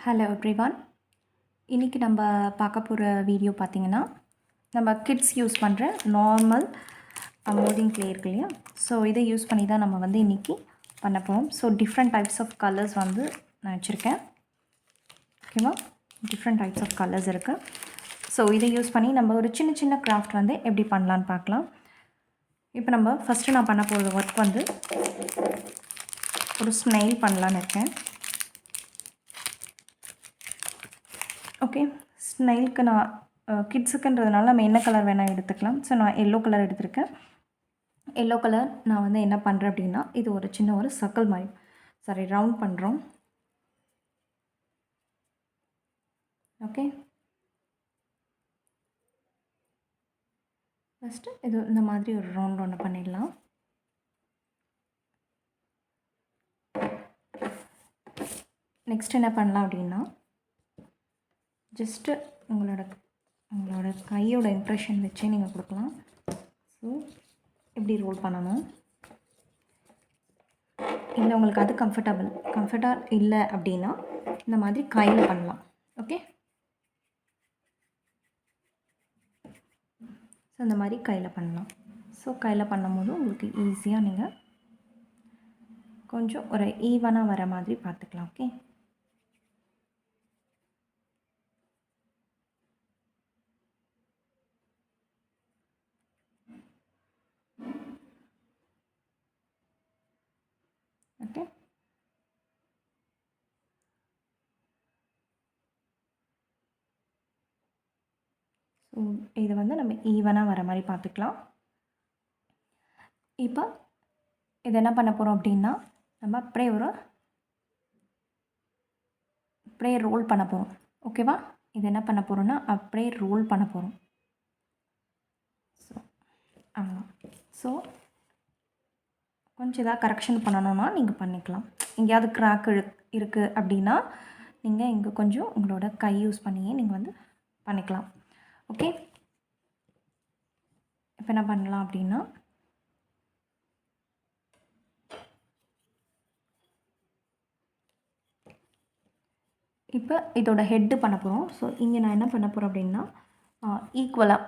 Hello everyone. இன்றைக்கி நம்ம பார்க்க போகிற வீடியோ பார்த்திங்கன்னா, நம்ம கிட்ஸ் யூஸ் பண்ணுற நார்மல் மோல்டிங் க்ளே இருக்கு இல்லையா? ஸோ இதை யூஸ் பண்ணி தான் நம்ம வந்து இன்றைக்கி பண்ண போகிறோம். So different types of colours வந்து நான் வச்சுருக்கேன். ஓகேவா? டிஃப்ரெண்ட் டைப்ஸ் ஆஃப் கலர்ஸ் இருக்குது. ஸோ இதை யூஸ் பண்ணி நம்ம ஒரு சின்ன சின்ன கிராஃப்ட் வந்து எப்படி பண்ணலான்னு பார்க்கலாம். இப்போ நம்ம ஃபஸ்ட்டு நான் பண்ண போகிற ஒர்க் வந்து ஒரு ஸ்னைல் பண்ணலான்னு இருக்கேன். ஓகே, ஸ்னைலுக்கு நான் கிட்ஸுக்குன்றதுனால நம்ம என்ன கலர் வேணால் எடுத்துக்கலாம். ஸோ நான் எல்லோ கலர் எடுத்திருக்கேன். எல்லோ கலர் நான் வந்து என்ன பண்ணுறேன் அப்படின்னா, இது ஒரு சின்ன ஒரு சர்க்கிள் மாதிரி ரவுண்ட் பண்ணுறோம். ஓகே, ஃபஸ்ட்டு இது இந்த மாதிரி ஒரு ரவுண்ட் ஒன்று பண்ணிடலாம். நெக்ஸ்ட் என்ன பண்ணலாம் அப்படின்னா, ஜஸ்ட்டு உங்களோட கையோட இம்ப்ரெஷன் வச்சே நீங்கள் கொடுக்கலாம். ஸோ எப்படி ரோல் பண்ணணும், இல்லை உங்களுக்கு அது கம்ஃபர்ட்டாக இல்லை அப்படின்னா இந்த மாதிரி கையில் பண்ணலாம். ஓகே, ஸோ இந்த மாதிரி கையில் பண்ணலாம். ஸோ கையில் பண்ணும்போது உங்களுக்கு ஈஸியாக நீங்கள் கொஞ்சம் ஒரு ஈவனாக வர மாதிரி பார்த்துக்கலாம். ஓகே, ஓகே, ஸோ இதை வந்து நம்ம ஈவனாக வர மாதிரி பார்த்துக்கலாம். இப்போ இது என்ன பண்ண போகிறோம் அப்படின்னா, நம்ம அப்படியே ரோல் பண்ண போகிறோம். ஓகேவா? இது என்ன பண்ண போகிறோன்னா அப்படியே ரோல் பண்ண போகிறோம். ஸோ ஆமாம். ஸோ கொஞ்சம் எதாவது கரெக்ஷன் பண்ணணுன்னா நீங்கள் பண்ணிக்கலாம். எங்கேயாவது கிராக் இருக்குது அப்படின்னா நீங்கள் இங்கே கொஞ்சம் உங்களோட கை யூஸ் பண்ணியே நீங்கள் வந்து பண்ணிக்கலாம். ஓகே, இப்போ என்ன பண்ணலாம் அப்படின்னா, இப்போ இதோட ஹெட்டு பண்ண போகிறோம். ஸோ இங்கே நான் என்ன பண்ண போகிறேன் அப்படின்னா, ஈக்குவலாக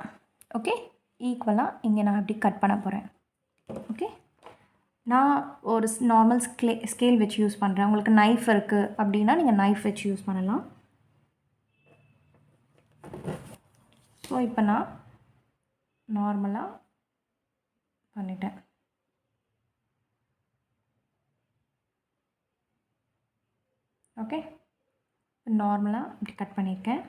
இங்கே நான் அப்படி கட் பண்ண போகிறேன். ஓகே, நான் ஒரு நார்மல் ஸ்கேல் வச்சு யூஸ் பண்ணுறேன். உங்களுக்கு நைஃப் இருக்குது அப்படின்னா நீங்கள் நைஃப் வச்சு யூஸ் பண்ணலாம். ஸோ இப்போ நான் நார்மலாக பண்ணிட்டேன். ஓகே, நார்மலாக இப்படி கட் பண்ணியிருக்கேன்.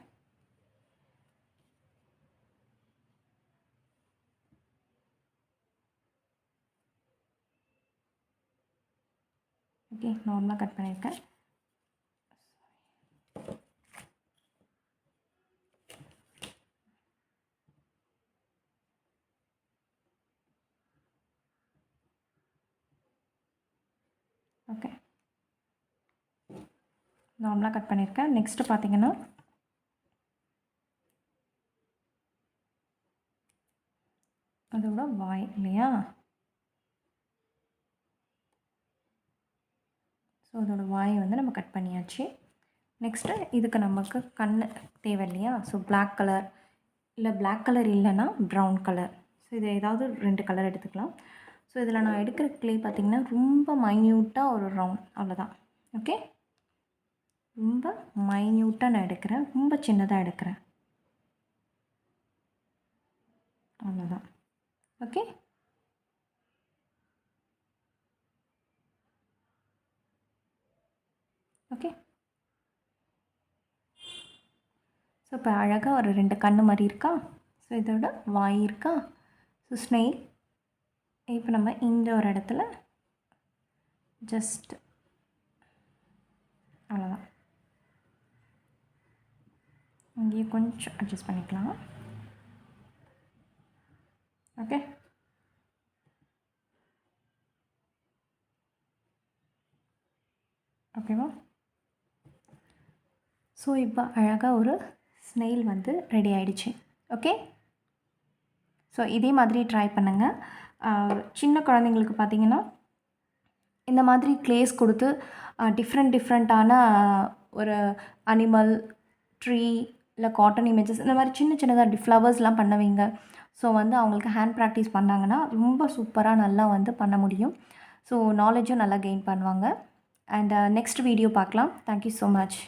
ஓகே, நார்மலாக கட் பண்ணியிருக்கேன். ஓகே, நார்மலாக கட் பண்ணியிருக்கேன். நெக்ஸ்ட்டு பார்த்தீங்கன்னா, அதோட வாய் இல்லையா? ஸோ அதோட வாயை வந்து நம்ம கட் பண்ணியாச்சு. நெக்ஸ்ட்டு இதுக்கு நமக்கு கண் தேவை இல்லையா? ஸோ பிளாக் கலர் இல்லைன்னா ப்ரௌன் கலர். ஸோ இது ஏதாவது 2 கலர் எடுத்துக்கலாம். ஸோ இதில் நான் எடுக்கிற க்ளே பார்த்திங்கன்னா ரொம்ப மைன்யூட்டாக ஒரு ரவுண்ட், அவ்வளோதான். ஓகே, ரொம்ப மைன்யூட்டாக நான் எடுக்கிறேன், ரொம்ப சின்னதாக எடுக்கிறேன், அவ்வளோதான். ஓகே, ஓகே, ஸோ இப்போ அழகாக ஒரு 2 கண்ணு மாதிரி இருக்கா? ஸோ இதோட வாய் இருக்கா? ஸோ ஸ்னெயில் இப்போ நம்ம இந்த ஒரு இடத்துல ஜஸ்ட் அவ்வளோதான். இங்கேயே கொஞ்சம் அட்ஜஸ்ட் பண்ணிக்கலாம். ஓகே, ஓகேவா? ஸோ இப்போ அழகாக ஒரு ஸ்னெயில் வந்து ரெடி ஆகிடுச்சு. ஓகே, ஸோ இதே மாதிரி ட்ரை பண்ணுங்கள். சின்ன குழந்தைங்களுக்கு பார்த்திங்கன்னா இந்த மாதிரி க்ளேஸ் கொடுத்து டிஃப்ரெண்ட்டான ஒரு அனிமல், ட்ரீ இல்லை காட்டன் இமேஜஸ் இந்த மாதிரி சின்ன சின்னதாக ஃப்ளவர்ஸ்லாம் பண்ண வைங்க. ஸோ வந்து அவங்களுக்கு ஹேண்ட் ப்ராக்டிஸ் பண்ணாங்கன்னா ரொம்ப சூப்பராக நல்லா வந்து பண்ண முடியும். ஸோ நாலேஜும் நல்லா கெயின் பண்ணுவாங்க. அண்ட் நெக்ஸ்ட் வீடியோ பார்க்கலாம். Thank you so much.